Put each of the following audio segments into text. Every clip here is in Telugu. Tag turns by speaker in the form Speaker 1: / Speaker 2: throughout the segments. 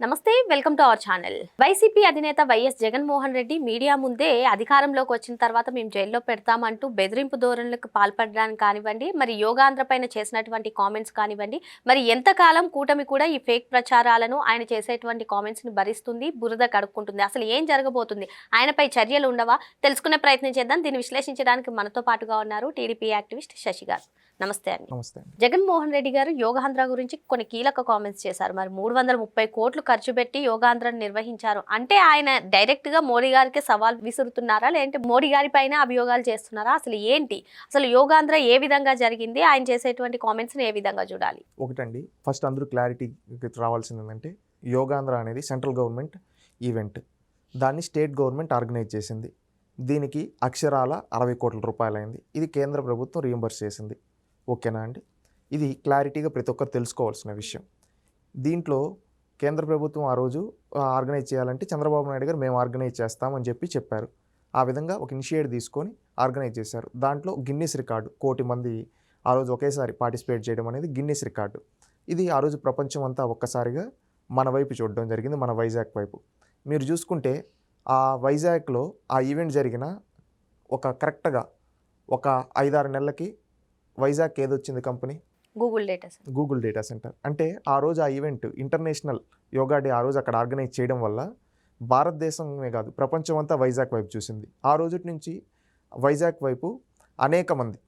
Speaker 1: నమస్తే, welcome to our channel. YCP అధినేత వైఎస్ జగన్మోహన్ రెడ్డి మీడియా ముందే అధికారంలోకి వచ్చిన తర్వాత మేము జైల్లో పెడతామంటూ బెదిరింపు ధోరణులకు పాల్పడడానికి కానివ్వండి, మరి యోగాంధ్ర పైన చేసినటువంటి కామెంట్స్ కానివ్వండి, మరి ఎంతకాలం కూటమి కూడా ఈ ఫేక్ ప్రచారాలను ఆయన చేసేటువంటి కామెంట్స్ని భరిస్తుంది, బురద కడుక్కుంటుంది? అసలు ఏం జరగబోతుంది? ఆయనపై చర్యలు ఉండవా? తెలుసుకునే ప్రయత్నం చేద్దాం. దీన్ని విశ్లేషించడానికి మనతో పాటుగా ఉన్నారు టీడీపీ యాక్టివిస్ట్ శశి గారు. నమస్తే అండి.
Speaker 2: నమస్తే.
Speaker 1: జగన్మోహన్ రెడ్డి గారు యోగాంధ్ర గురించి కొన్ని కీలక కామెంట్స్ చేశారు. మరి 330 కోట్లు ఖర్చు పెట్టి యోగాంధ్రను నిర్వహించారు అంటే ఆయన డైరెక్ట్ గా మోడీ గారికి సవాల్ విసురుతున్నారా, లేదంటే మోడీ గారి పైన అభియోగాలు చేస్తున్నారా? అసలు ఏంటి? అసలు యోగాంధ్ర ఏ విధంగా జరిగింది? ఆయన చేసేటువంటి కామెంట్స్ ని ఏ విధంగా చూడాలి?
Speaker 2: ఒకటండి, ఫస్ట్ అందరూ క్లారిటీ రావాల్సింది ఏంటంటే, యోగాంధ్ర అనేది సెంట్రల్ గవర్నమెంట్ ఈవెంట్. దాన్ని స్టేట్ గవర్నమెంట్ ఆర్గనైజ్ చేసింది. దీనికి అక్షరాల 60 కోట్ల రూపాయలు అయింది. ఇది కేంద్ర ప్రభుత్వం రీయింబర్స్ చేసింది. ఓకేనా అండి? ఇది క్లారిటీగా ప్రతి ఒక్కరు తెలుసుకోవాల్సిన విషయం. దీంట్లో కేంద్ర ప్రభుత్వం ఆ రోజు ఆర్గనైజ్ చేయాలంటే చంద్రబాబు నాయుడు గారు మేము ఆర్గనైజ్ చేస్తామని చెప్పారు. ఆ విధంగా ఒక ఇనిషియేట్ తీసుకొని ఆర్గనైజ్ చేశారు. దాంట్లో గిన్నిస్ రికార్డు, 1 కోటి మంది ఆ రోజు ఒకేసారి పార్టిసిపేట్ చేయడం అనేది గిన్నిస్ రికార్డు. ఇది ఆ రోజు ప్రపంచం అంతా ఒక్కసారిగా మన వైపు చూడడం జరిగింది, మన వైజాగ్ వైపు. మీరు చూసుకుంటే ఆ వైజాగ్లో ఆ ఈవెంట్ జరిగిన కరెక్ట్గా ఒక 5-6 నెలలకి వైజాగ్ ఏదొచ్చింది కంపెనీ? Google data centre. అంటే ఆ రోజు ఆ ఈవెంట్ ఇంటర్నేషనల్ యోగా డే ఆ రోజు అక్కడ ఆర్గనైజ్ చేయడం వల్ల భారతదేశమే కాదు ప్రపంచం అంతా వైజాగ్ వైపు చూసింది. ఆ రోజు నుంచి వైజాగ్ వైపు అనేక మంది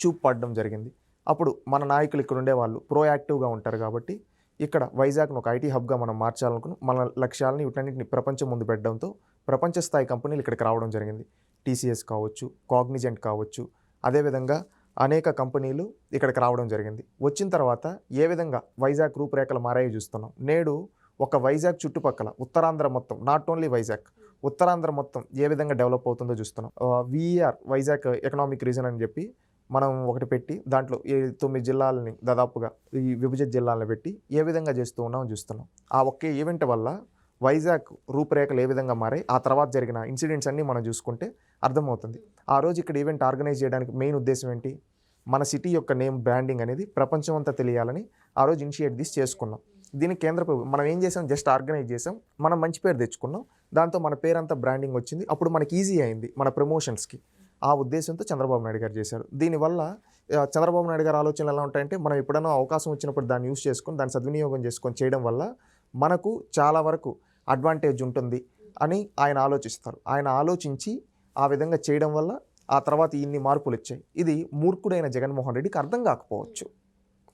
Speaker 2: చూపు పడడం జరిగింది. అప్పుడు మన నాయకులు ఇక్కడ ఉండేవాళ్ళు ప్రోయాక్టివ్గా ఉంటారు కాబట్టి ఇక్కడ వైజాగ్ను ఒక ఐటీ హబ్గా మనం మార్చాలనుకుని మన లక్ష్యాలని వీటన్నింటిని ప్రపంచం ముందు పెట్టడంతో ప్రపంచ స్థాయి కంపెనీలు ఇక్కడికి రావడం జరిగింది. టీసీఎస్ కావచ్చు, కాగ్నిజెంట్ కావచ్చు, అదేవిధంగా అనేక కంపెనీలు ఇక్కడికి రావడం జరిగింది. వచ్చిన తర్వాత ఏ విధంగా వైజాగ్ రూపురేఖలు మారాయో చూస్తున్నాం. నేడు ఒక వైజాగ్ చుట్టుపక్కల ఉత్తరాంధ్ర మొత్తం, నాట్ ఓన్లీ వైజాగ్, ఉత్తరాంధ్ర మొత్తం ఏ విధంగా డెవలప్ అవుతుందో చూస్తున్నాం. వీఆర్ వైజాగ్ ఎకనామిక్ రీజన్ అని చెప్పి మనం ఒకటి పెట్టి దాంట్లో 9 జిల్లాలని దాదాపుగా ఈ విభజిత జిల్లాలను పెట్టి ఏ విధంగా చేస్తూ ఉన్నామని చూస్తున్నాం. ఆ ఒకే ఈవెంట్ వల్ల వైజాగ్ రూపురేఖలు ఏ విధంగా మారాయి, ఆ తర్వాత జరిగిన ఇన్సిడెంట్స్ అన్నీ మనం చూసుకుంటే అర్థమవుతుంది. ఆ రోజు ఇక్కడ ఈవెంట్ ఆర్గనైజ్ చేయడానికి మెయిన్ ఉద్దేశం ఏంటి? మన సిటీ యొక్క నేమ్ బ్రాండింగ్ అనేది ప్రపంచం అంతా తెలియాలని ఆ రోజు ఇనిషియేట్ చేసుకున్నాం. దీనికి కేంద్ర ప్రభుత్వం మనం ఏం చేసాం? జస్ట్ ఆర్గనైజ్ చేసాం, మనం మంచి పేరు తెచ్చుకున్నాం, దాంతో మన పేరంతా బ్రాండింగ్ వచ్చింది. అప్పుడు మనకి ఈజీ అయింది మన ప్రమోషన్స్కి. ఆ ఉద్దేశంతో చంద్రబాబు నాయుడు గారు చేశారు. దీనివల్ల చంద్రబాబు నాయుడు గారు ఆలోచనలు ఎలా ఉంటాయంటే, మనం ఎప్పుడైనా అవకాశం వచ్చినప్పుడు దాన్ని యూస్ చేసుకొని దాన్ని సద్వినియోగం చేసుకొని చేయడం వల్ల మనకు చాలా వరకు అడ్వాంటేజ్ ఉంటుంది అని ఆయన ఆలోచిస్తారు. ఆయన ఆలోచించి ఆ విధంగా చేయడం వల్ల ఆ తర్వాత ఇన్ని మార్పులు వచ్చాయి. ఇది మూర్ఖుడైన జగన్మోహన్ రెడ్డికి అర్థం కాకపోవచ్చు.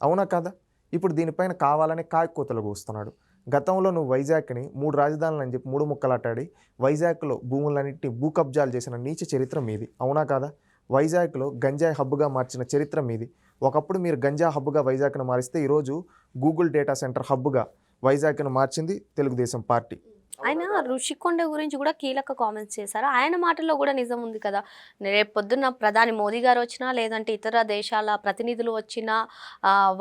Speaker 2: అవునా కదా? ఇప్పుడు దీనిపైన కావాలనే కాయకూతలు కూస్తున్నాడు. గతంలో నువ్వు వైజాగ్ని 3 రాజధానులు అని చెప్పి 3 ముక్కలాటాడి వైజాగ్లో భూములన్నింటినీ భూ కబ్జాలు చేసిన నీచ చరిత్ర మీది. అవునా కాదా? వైజాగ్లో గంజాయి హబ్గా మార్చిన చరిత్ర మీది. ఒకప్పుడు మీరు గంజా హబ్గా వైజాగ్ను మారిస్తే ఈరోజు గూగుల్ డేటా సెంటర్ హబ్గా వైజాగ్ను మార్చింది తెలుగుదేశం పార్టీ.
Speaker 1: ఆయన ఋషికొండ గురించి కూడా కీలక కామెంట్స్ చేశారు. ఆయన మాటల్లో కూడా నిజం ఉంది కదా. రేపు పొద్దున్న ప్రధాని మోదీ గారు వచ్చినా, లేదంటే ఇతర దేశాల ప్రతినిధులు వచ్చినా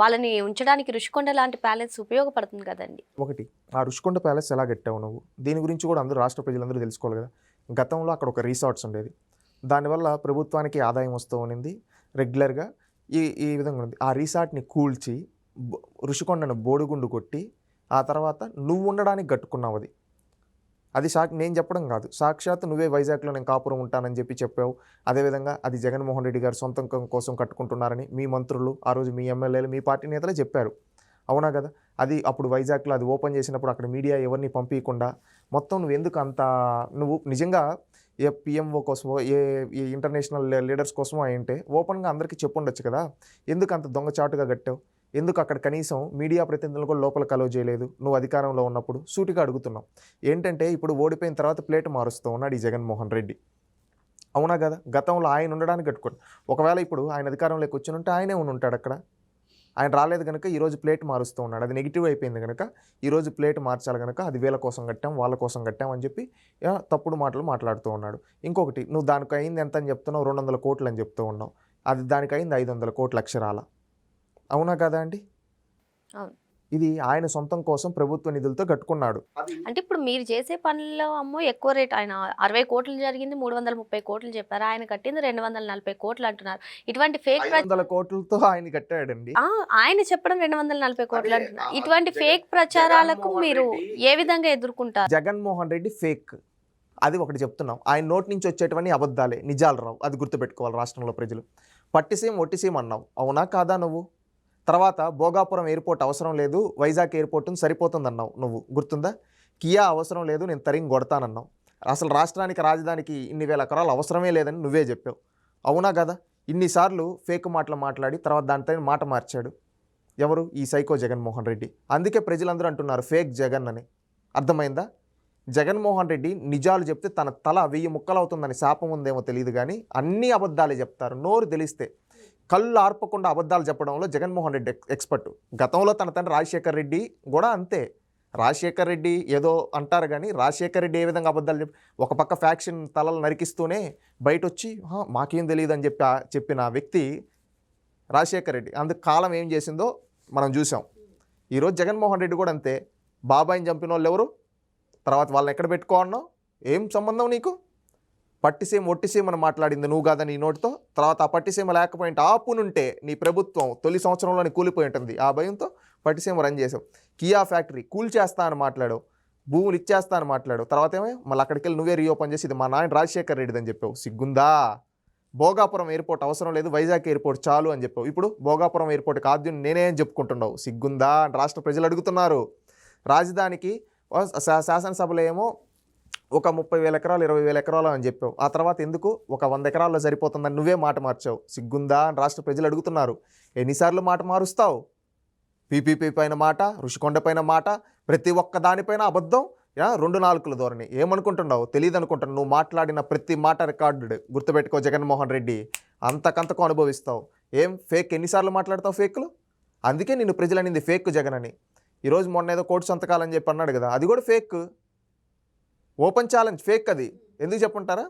Speaker 1: వాళ్ళని ఉంచడానికి ఋషికొండ లాంటి ప్యాలెస్ ఉపయోగపడుతుంది కదండి.
Speaker 2: ఒకటి, ఆ ఋషికొండ ప్యాలెస్ ఎలా కట్టావు నువ్వు? దీని గురించి కూడా అందరూ రాష్ట్ర ప్రజలందరూ తెలుసుకోవాలి కదా. గతంలో అక్కడ ఒక రిసార్ట్స్ ఉండేది, దానివల్ల ప్రభుత్వానికి ఆదాయం వస్తూ ఉన్నింది రెగ్యులర్గా. ఈ విధంగా ఉంది. ఆ రిసార్ట్ని కూల్చి ఋషికొండను బోడిగుండు కొట్టి ఆ తర్వాత నువ్వు ఉండడానికి కట్టుకున్నావు. అది నేను చెప్పడం కాదు, సాక్షాత్ నువ్వే వైజాగ్లో నేను కాపురం ఉంటానని చెప్పావు. అదేవిధంగా అది జగన్మోహన్ రెడ్డి గారు సొంతం కోసం కట్టుకుంటున్నారని మీ మంత్రులు, ఆ రోజు మీ ఎమ్మెల్యేలు, మీ పార్టీ నేతలే చెప్పారు. అవునా కదా? అది అప్పుడు వైజాగ్లో అది ఓపెన్ చేసినప్పుడు అక్కడ మీడియా ఎవరిని పంపించకుండా మొత్తం నువ్వు ఎందుకు అంత, నువ్వు నిజంగా ఏ పిఎంఓ కోసమో ఏ ఇంటర్నేషనల్ లీడర్స్ కోసమో అయింటే ఓపెన్గా అందరికీ చెప్పుండొచ్చు కదా. ఎందుకు అంత దొంగచాటుగా కట్టావు? ఎందుకు అక్కడ కనీసం మీడియా ప్రతినిధులు కూడా లోపల కలవ చేయలేదు? నువ్వు అధికారంలో ఉన్నప్పుడు సూటిగా అడుగుతున్నావు. ఏంటంటే ఇప్పుడు ఓడిపోయిన తర్వాత ప్లేట్ మారుస్తూ ఉన్నాడు ఈ జగన్మోహన్ రెడ్డి. అవునా కదా? గతంలో ఆయన ఉండడానికి కట్టుకోండి. ఒకవేళ ఇప్పుడు ఆయన అధికారంలోకి వచ్చి ఉంటే ఆయనే ఉంటాడు అక్కడ. ఆయన రాలేదు కనుక ఈరోజు ప్లేట్ మారుస్తూ ఉన్నాడు. అది నెగిటివ్ అయిపోయింది కనుక ఈరోజు ప్లేట్ మార్చాలి కనుక అది వీళ్ళ కోసం కట్టాం, వాళ్ళ కోసం కట్టాం అని చెప్పి తప్పుడు మాటలు మాట్లాడుతూ ఉన్నాడు. ఇంకొకటి, నువ్వు దానికి అయింది ఎంత అని చెప్తున్నావు? 200 కోట్లు అని చెప్తూ ఉన్నావు. అది దానికి అయింది 500 కోట్ల అక్షరాల. అవునా కదా అండి? ఇది ఆయన సొంతం కోసం ప్రభుత్వ నిధులతో కట్టుకున్నాడు.
Speaker 1: అంటే ఇప్పుడు మీరు చేసే పనుల్లో అమ్మో ఎక్కువ రేట్, ఆయన 60 కోట్లు జరిగింది 330 కోట్లు చెప్పారు, ఆయన కట్టింది 240 కోట్లు అంటున్నారు. ఇటువంటి ఫేక్
Speaker 2: 500 కోట్లతో ఆయన కట్టాడండి.
Speaker 1: ఆయన చెప్పడం 240 కోట్లు అంటున్నారు. ఇటువంటి ఫేక్ ప్రచారాలకు మీరు ఏ విధంగా ఎదుర్కొంటారు?
Speaker 2: జగన్మోహన్ రెడ్డి ఫేక్, అది ఒకటి చెప్తున్నాం. ఆయన నోటి నుంచి వచ్చేటువంటి అబద్ధాలే, నిజాలు రావు. అది గుర్తుపెట్టుకోవాలి రాష్ట్రంలో ప్రజలు. పట్టిసీమ ఒట్టిసీమ అన్నావు, అవునా కాదా నువ్వు? తర్వాత భోగాపురం ఎయిర్పోర్ట్ అవసరం లేదు, వైజాగ్ ఎయిర్పోర్ట్ సరిపోతుంది అన్నావు నువ్వు, గుర్తుందా? కియా అవసరం లేదు, నేను తరిగి కొడతానన్నావు. అసలు రాష్ట్రానికి రాజధానికి ఇన్ని వేల ఎకరాలు అవసరమే లేదని నువ్వే చెప్పావు, అవునా కదా? ఇన్నిసార్లు ఫేక్ మాటలు మాట్లాడి తర్వాత దానిపైన మాట మార్చాడు ఎవరు? ఈ సైకో జగన్మోహన్ రెడ్డి. అందుకే ప్రజలందరూ అంటున్నారు ఫేక్ జగన్ అని. అర్థమైందా? జగన్మోహన్ రెడ్డి నిజాలు చెప్తే తన తల 1000 ముక్కలు అవుతుందని శాపం ఉందేమో తెలియదు, కానీ అన్ని అబద్ధాలే చెప్తారు. నోరు తెలిస్తే కళ్ళు ఆర్పకుండా అబద్ధాలు చెప్పడంలో జగన్మోహన్ రెడ్డి ఎక్స్పర్ట్. గతంలో తన తండ్రి రాజశేఖర్ రెడ్డి కూడా అంతే. రాజశేఖర్ రెడ్డి ఏదో అంటారు కానీ రాజశేఖర్ రెడ్డి ఏ విధంగా అబద్ధాలు ఒక పక్క ఫ్యాక్షన్ తలలు నరికిస్తూనే బయట వచ్చి మాకేం తెలియదు అని చెప్పిన వ్యక్తి రాజశేఖర్ రెడ్డి. అందుకు కాలం ఏం చేసిందో మనం చూసాం. ఈరోజు జగన్మోహన్ రెడ్డి కూడా అంతే. బాబాయిని చంపిన వాళ్ళు ఎవరు? తర్వాత వాళ్ళని ఎక్కడ పెట్టుకో అన్నావు? ఏం సంబంధం నీకు? పట్టిసీమ ఒట్టిసీమ అని మాట్లాడింది నువ్వు కాదా నీ నోటితో? తర్వాత ఆ పట్టిసీమ లేకపోయింటే ఆపునుంటే నీ ప్రభుత్వం తొలి సంవత్సరంలోనే కూలిపోయి ఉంటుంది. ఆ భయంతో పట్టిసీమ రన్ చేసావు. కియా ఫ్యాక్టరీ కూల్చేస్తా అని మాట్లాడావు, భూములు ఇచ్చేస్తా అని మాట్లాడావు. తర్వాత ఏమో మళ్ళీ అక్కడికి వెళ్ళి నువ్వే రీఓపెన్ చేసి ఇది మా నాయన రాజశేఖర్ రెడ్డిది అని చెప్పావు. సిగ్గుందా? భోగాపురం ఎయిర్పోర్ట్ అవసరం లేదు, వైజాగ్ ఎయిర్పోర్ట్ చాలు అని చెప్పావు. ఇప్పుడు భోగాపురం ఎయిర్పోర్ట్కి ఆద్యం నేనే అని చెప్పుకుంటున్నావు. సిగ్గుందా అని రాష్ట్ర ప్రజలు అడుగుతున్నారు. రాజధానికి శాసనసభలో ఏమో ఒక 30,000 ఎకరాలు 20,000 ఎకరాలు అని చెప్పావు. ఆ తర్వాత ఎందుకు ఒక 100 ఎకరాల్లో సరిపోతుందని నువ్వే మాట మార్చావు. సిగ్గుందా అని రాష్ట్ర ప్రజలు అడుగుతున్నారు. ఎన్నిసార్లు మాట మారుస్తావు? పీపీపీ పైన మాట, ఋషికొండ పైన మాట, ప్రతి ఒక్క దానిపైన అబద్ధం. 2 నాలుకల ధోరణి. ఏమనుకుంటున్నావు? తెలియదు అనుకుంటున్నావు. నువ్వు మాట్లాడిన ప్రతి మాట రికార్డు. గుర్తుపెట్టుకో జగన్మోహన్ రెడ్డి, అంతకంతకు అనుభవిస్తావు. ఏం ఫేక్? ఎన్నిసార్లు మాట్లాడతావు ఫేక్లు? అందుకే నిన్ను ప్రజలు అనింది ఫేక్ జగన్ అని. ఈరోజు మొన్న ఏదో కోటి సంతకాలని చెప్పి అన్నాడు కదా, అది కూడా ఫేక్. Open challenge fake. అది ఎందుకు చెప్పుంటారా?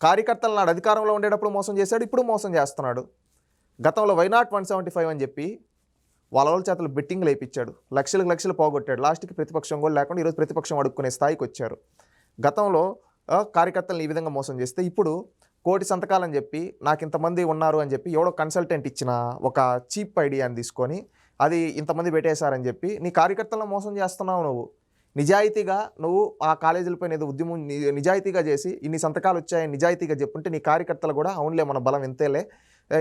Speaker 2: కార్యకర్తలు నాడు అధికారంలో ఉండేటప్పుడు మోసం చేశాడు, ఇప్పుడు మోసం చేస్తున్నాడు. గతంలో వైనాట్ 175 అని చెప్పి వాళ్ళ చేతలు బెట్టింగ్లు వేయించాడు, లక్షలు పోగొట్టాడు. లాస్ట్కి ప్రతిపక్షం కూడా లేకుండా ఈరోజు ప్రతిపక్షం అడుక్కునే స్థాయికి వచ్చారు. గతంలో కార్యకర్తలను ఈ విధంగా మోసం చేస్తే ఇప్పుడు కోటి సంతకాలని చెప్పి నాకు ఇంతమంది ఉన్నారు అని చెప్పి ఎవడో కన్సల్టెంట్ ఇచ్చిన ఒక చీప్ ఐడియాని తీసుకొని అది ఇంతమంది పెట్టేశారని చెప్పి నీ కార్యకర్తలను మోసం చేస్తున్నావు. నువ్వు నిజాయితీగా నువ్వు ఆ కాలేజీలపైన ఏదో ఉద్యమం నిజాయితీగా చేసి ఇన్ని సంతకాలు వచ్చాయని నిజాయితీగా చెప్పుంటే నీ కార్యకర్తలు కూడా అవునులే మన బలం ఇంతేలే,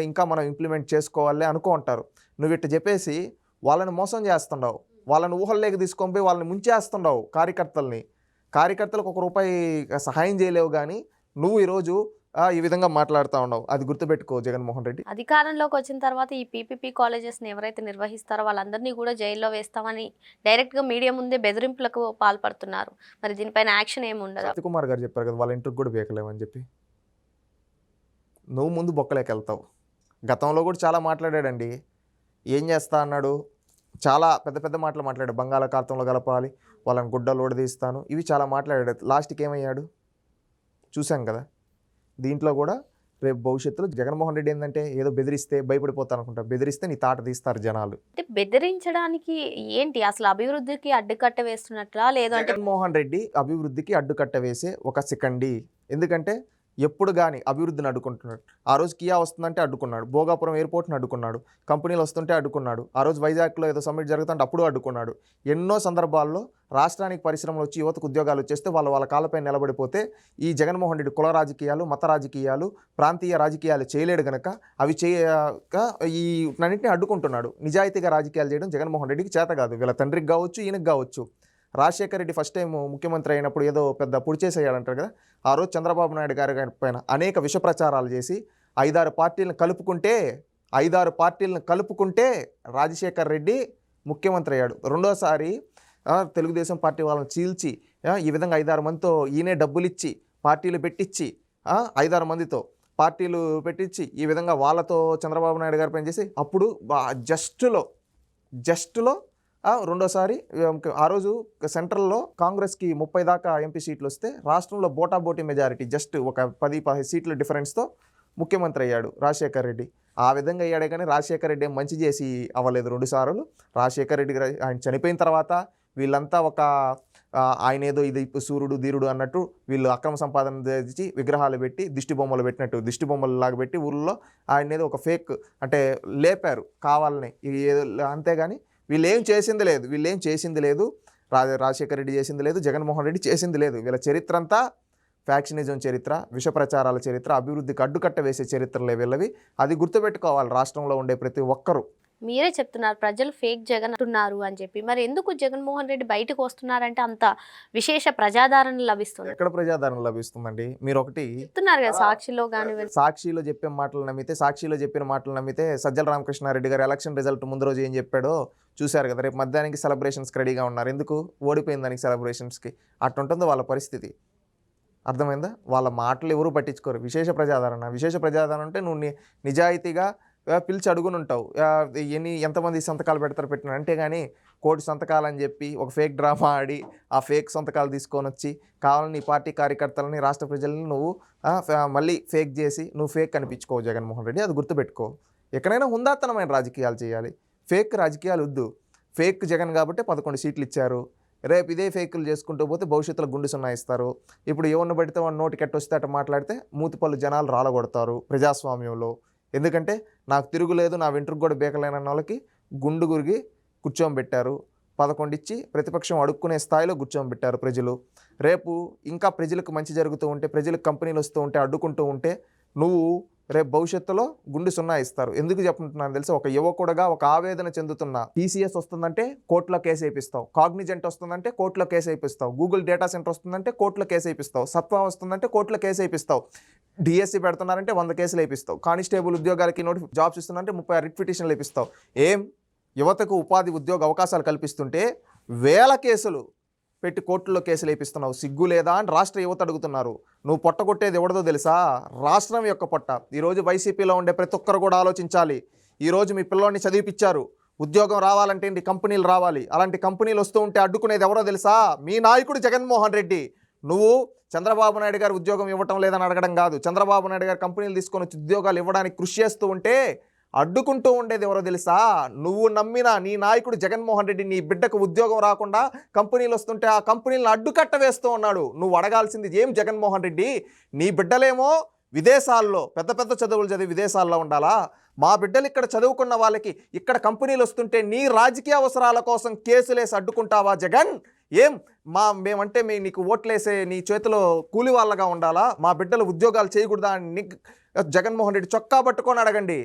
Speaker 2: ఇంకా మనం ఇంప్లిమెంట్ చేసుకోవాలే అనుకో ఉంటారు. నువ్వు ఇట్లా చెప్పేసి వాళ్ళని మోసం చేస్తున్నావు. వాళ్ళని ఊహల్లోకి తీసుకొని పోయి వాళ్ళని ముంచేస్తున్నావు కార్యకర్తలకు ₹1 సహాయం చేయలేవు. కానీ నువ్వు ఈరోజు ఈ విధంగా మాట్లాడుతూ ఉన్నావు. అది గుర్తుపెట్టుకో జగన్మోహన్ రెడ్డి.
Speaker 1: అధికారంలోకి వచ్చిన తర్వాత ఈ పీపీపీ కాలేజెస్ని ఎవరైతే నిర్వహిస్తారో వాళ్ళందరినీ కూడా జైల్లో వేస్తామని డైరెక్ట్గా మీడియా ముందే బెదిరింపులకు పాల్పడుతున్నారు. మరి దీనిపైన యాక్షన్ ఏమి ఉండదు?
Speaker 2: సత్యకుమార్ గారు చెప్పారు కదా, వాళ్ళ ఇంటికి కూడా బేకలేమని చెప్పి. నువ్వు ముందు బొక్కలేకి వెళ్తావు. గతంలో కూడా చాలా మాట్లాడాడండి. ఏం చేస్తా అన్నాడు? చాలా పెద్ద పెద్ద మాటలు మాట్లాడాడు. బంగాళాఖాతంలో కలపాలి, వాళ్ళని గుడ్డలు ఓడదీస్తాను, ఇవి చాలా మాట్లాడాడు. లాస్ట్కి ఏమయ్యాడు చూసాం కదా. దీంట్లో కూడా రేపు భవిష్యత్తులో జగన్మోహన్ రెడ్డి ఏంటంటే ఏదో బెదిరిస్తే భయపడిపోతాను అనుకుంటా. బెదిరిస్తే నీ తాట తీస్తారు జనాలు.
Speaker 1: అంటే బెదిరించడానికి ఏంటి? అసలు అభివృద్ధికి అడ్డుకట్ట వేస్తున్నట్లా? లేదు అంటే
Speaker 2: జగన్మోహన్ రెడ్డి అభివృద్ధికి అడ్డుకట్ట వేసే ఒక సెకండీ. ఎందుకంటే ఎప్పుడు కానీ అభివృద్ధిని అడ్డుకుంటున్నాడు. ఆ రోజు కియా వస్తుందంటే అడ్డుకున్నాడు, భోగాపురం ఎయిర్పోర్ట్ని అడ్డుకున్నాడు, కంపెనీలు వస్తుంటే అడ్డుకున్నాడు, ఆ రోజు వైజాగ్లో ఏదో సమ్మిట్ జరుగుతుంటే అప్పుడు అడ్డుకున్నాడు. ఎన్నో సందర్భాల్లో రాష్ట్రానికి పరిశ్రమలు వచ్చి యువతకు ఉద్యోగాలు వచ్చేస్తే వాళ్ళ కాళ్ళపై నిలబడిపోతే ఈ జగన్మోహన్ రెడ్డి కుల రాజకీయాలు, మత రాజకీయాలు, ప్రాంతీయ రాజకీయాలు చేయలేడు కనుక అవి చేయక ఈ అన్నింటినీ అడ్డుకుంటున్నాడు. నిజాయితీగా రాజకీయాలు చేయడం జగన్మోహన్ రెడ్డికి చేత కాదు. వీళ్ళ తండ్రికి కావచ్చు, ఈయనకు కావచ్చు. రాజశేఖర్ రెడ్డి ఫస్ట్ టైం ముఖ్యమంత్రి అయినప్పుడు ఏదో పెద్ద పొడి చేసేయాలంటారు కదా, ఆ రోజు చంద్రబాబు నాయుడు గారి పైన అనేక విష ప్రచారాలు చేసి 5-6 పార్టీలను కలుపుకుంటే రాజశేఖర్ రెడ్డి ముఖ్యమంత్రి అయ్యాడు. రెండోసారి తెలుగుదేశం పార్టీ వాళ్ళని చీల్చి ఈ విధంగా 5-6 మందితో ఈయనే డబ్బులు ఇచ్చి పార్టీలు పెట్టించి 5-6 మందితో పార్టీలు పెట్టించి ఈ విధంగా వాళ్ళతో చంద్రబాబు నాయుడు గారి పని చేసి అప్పుడు జస్ట్లో రెండోసారి ఆ రోజు సెంట్రల్లో కాంగ్రెస్కి 30 దాకా ఎంపీ సీట్లు వస్తే రాష్ట్రంలో బోటాబోటీ మెజారిటీ జస్ట్ ఒక 10-15 సీట్ల డిఫరెన్స్తో ముఖ్యమంత్రి అయ్యాడు రాజశేఖర్ రెడ్డి. ఆ విధంగా అయ్యాడే కానీ రాజశేఖర రెడ్డి ఏం మంచి చేసి అవ్వలేదు 2 సార్లు. రాజశేఖర రెడ్డి గారు ఆయన చనిపోయిన తర్వాత వీళ్ళంతా ఒక ఆయన ఏదో ఇది సూర్యుడు ధీరుడు అన్నట్టు వీళ్ళు అక్రమ సంపాదన తెచ్చి విగ్రహాలు పెట్టి దిష్టి బొమ్మలు పెట్టినట్టు దిష్టి బొమ్మలు లాగా పెట్టి ఊళ్ళో ఆయన ఏదో ఒక ఫేక్ అంటే లేపారు కావాలని అంతేగాని వీళ్ళు ఏం చేసింది లేదు రాజశేఖర రెడ్డి చేసింది లేదు, జగన్మోహన్ రెడ్డి చేసింది లేదు. వీళ్ళ చరిత్ర అంతా ఫ్యాక్షనిజం చరిత్ర, విష ప్రచారాల చరిత్ర, అభివృద్ధికి అడ్డుకట్ట వేసే చరిత్రలే వీళ్ళవి. అది గుర్తుపెట్టుకోవాలి రాష్ట్రంలో ఉండే ప్రతి ఒక్కరూ.
Speaker 1: మీరే చెప్తున్నారు ప్రజలు ఫేక్ జగన్ అంటున్నారు అని చెప్పి, మరి ఎందుకు జగన్మోహన్ రెడ్డి బయటకు వస్తున్నారంటే అంత విశేష ప్రజాదరణ లభిస్తుంది?
Speaker 2: ఎక్కడ ప్రజాదరణ లభిస్తుందండి? మీరు ఒకటి
Speaker 1: చెప్తున్నారు కదా సాక్షిలో కానీ
Speaker 2: సాక్షిలో చెప్పిన మాటలు నమ్మితే సజ్జల రామకృష్ణారెడ్డి గారు ఎలక్షన్ రిజల్ట్ ముందు రోజు ఏం చెప్పాడో చూశారు కదా. రేపు మధ్యాహ్నానికి సెలబ్రేషన్స్కి రెడీగా ఉన్నారు. ఎందుకు? ఓడిపోయిన దానికి సెలబ్రేషన్స్కి. అట్టుంటుందో వాళ్ళ పరిస్థితి. అర్థమైందా? వాళ్ళ మాటలు ఎవరు పట్టించుకోరు. విశేష ప్రజాదరణ అంటే నువ్వు నిజాయితీగా పిలిచి అడుగునుంటావు, ఎంతమంది సంతకాలు పెట్టినారు అంటే కానీ కోటి సంతకాలు అని చెప్పి ఒక ఫేక్ డ్రామా ఆడి ఆ ఫేక్ సంతకాలు తీసుకొని వచ్చి కావాలని నీ పార్టీ కార్యకర్తలని రాష్ట్ర ప్రజలని నువ్వు మళ్ళీ ఫేక్ చేసి నువ్వు ఫేక్ కనిపించుకోవు జగన్మోహన్ రెడ్డి. అది గుర్తుపెట్టుకో. ఎక్కడైనా హుందాతనమైన రాజకీయాలు చేయాలి. ఫేక్ రాజకీయాలు వద్దు. ఫేక్ జగన్ కాబట్టి 11 సీట్లు ఇచ్చారు. రేపు ఇదే ఫేకులు చేసుకుంటూ పోతే భవిష్యత్తులో గుండు సున్నా ఇస్తారు. ఇప్పుడు ఎవరిని పడితే వాడిని నోటికి ఎట్టొస్తే అట్ట మాట్లాడితే మూతిపళ్ళు జనాలు రాలగొడతారు ప్రజాస్వామ్యంలో. ఎందుకంటే నాకు తిరుగులేదు, నా వెంట్రుకు కూడా బేకలేనన్న వాళ్ళకి గుండు గురిగి కూర్చోబెట్టారు. 11 ఇచ్చి ప్రతిపక్షం అడుక్కునే స్థాయిలో కూర్చోబెట్టారు ప్రజలు. రేపు ఇంకా ప్రజలకు మంచి జరుగుతూ ఉంటే, ప్రజలకు కంపెనీలు వస్తూ ఉంటే, అడ్డుకుంటూ ఉంటే నువ్వు రేపు భవిష్యత్తులో గుండు సున్నా ఇస్తారు. ఎందుకు చెప్తున్నాను తెలిసి, ఒక యువకుడుగా ఒక ఆవేదన చెందుతున్నా. టీసీఎస్ వస్తుందంటే కోర్టులో కేసు వేయిస్తావు, కాగ్నిజెంట్ వస్తుందంటే కోర్టులో కేసు వేయిస్తావు, గూగుల్ డేటా సెంటర్ వస్తుందంటే కోర్టులో కేసు వేయిస్తావు, సత్వా వస్తుందంటే కోర్టులో కేసు వేయిస్తావు, డిఎస్సి పెడుతున్నారంటే 100 కేసులు వేయిస్తావు, కానిస్టేబుల్ ఉద్యోగాలకి జాబ్స్ ఇస్తున్నారంటే 36 రిట్ పిటిషన్లు వేయిస్తావు. యువతకు ఉపాధి ఉద్యోగ అవకాశాలు కల్పిస్తుంటే వేల కేసులు పెట్టి కోర్టుల్లో కేసులు వేయిస్తున్నావు. సిగ్గు లేదా అని రాష్ట్ర యువత అడుగుతున్నారు. నువ్వు పొట్టగొట్టేది ఎవడదో తెలుసా? రాష్ట్రం యొక్క పొట్ట. ఈరోజు వైసీపీలో ఉండే ప్రతి ఒక్కరు కూడా ఆలోచించాలి. ఈరోజు మీ పిల్లోడిని చదివిపించారు, ఉద్యోగం రావాలంటే ఏంటి? కంపెనీలు రావాలి. అలాంటి కంపెనీలు వస్తూ ఉంటే అడ్డుకునేది ఎవరో తెలుసా? మీ నాయకుడు జగన్మోహన్ రెడ్డి. నువ్వు చంద్రబాబు నాయుడు గారు ఉద్యోగం ఇవ్వటం లేదని అడగడం కాదు, చంద్రబాబు నాయుడు గారు కంపెనీలు తీసుకొని వచ్చి ఉద్యోగాలు ఇవ్వడానికి కృషి చేస్తూ ఉంటే అడ్డుకుంటూ ఉండేది ఎవరో తెలుసా? నువ్వు నమ్మిన నీ నాయకుడు జగన్మోహన్ రెడ్డి నీ బిడ్డకు ఉద్యోగం రాకుండా కంపెనీలు వస్తుంటే ఆ కంపెనీలను అడ్డుకట్ట వేస్తూ ఉన్నాడు. నువ్వు అడగాల్సింది ఏం జగన్మోహన్ రెడ్డి? నీ బిడ్డలేమో విదేశాల్లో పెద్ద పెద్ద చదువులు చదివి విదేశాల్లో ఉండాలా? మా బిడ్డలు ఇక్కడ చదువుకున్న వాళ్ళకి ఇక్కడ కంపెనీలు వస్తుంటే నీ రాజకీయ అవసరాల కోసం కేసులేసి అడ్డుకుంటావా జగన్? మేమంటే నీకు ఓట్లేసే నీ చేతిలో కూలి వాళ్ళగా ఉండాలా? మా బిడ్డలు ఉద్యోగాలు చేయకూడదా అని జగన్మోహన్ రెడ్డి చొక్కా పట్టుకొని అడగండి.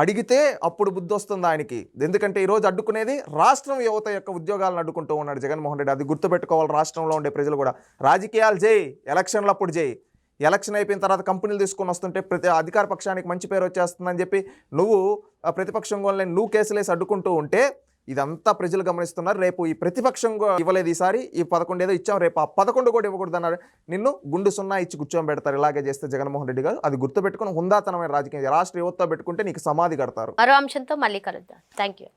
Speaker 2: అడిగితే అప్పుడు బుద్ధి వస్తుంది ఆయనకి. ఎందుకంటే ఈరోజు అడ్డుకునేది రాష్ట్రం యువత యొక్క ఉద్యోగాలను అడ్డుకుంటూ ఉన్నాడు జగన్మోహన్ రెడ్డి. అది గుర్తుపెట్టుకోవాలి. రాష్ట్రంలో ఉండే ప్రజలు కూడా రాజకీయాలు చేయి, ఎలక్షన్లు అప్పుడు చేయి. ఎలక్షన్ అయిపోయిన తర్వాత కంపెనీలు తీసుకొని వస్తుంటే ప్రతి అధికార పక్షానికి మంచి పేరు వచ్చేస్తుందని చెప్పి నువ్వు ప్రతిపక్షం వల్ల నువ్వు కేసులేసి అడ్డుకుంటూ ఉంటే ఇదంతా ప్రజలు గమనిస్తున్నారు. రేపు ఈ ప్రతిపక్షం ఇవ్వలేదు, ఈసారి ఈ 11 ఏదో ఇచ్చాం, రేపు ఆ 11 కూడా ఇవ్వకూడదు అన్నారు. నిన్ను గుండు సున్నా ఇచ్చి కూర్చోబెడతారు ఇలాగే చేస్తే జగన్మోహన్ రెడ్డి గారు. అది గుర్తుపెట్టుకుని హుందాతనమైన రాజకీయ రాష్ట్ర యువతతో పెట్టుకుంటే నీకు సమాధి కడతారు.
Speaker 1: మరో అంశంతో మళ్ళీ కలుద్దాం. Thank you.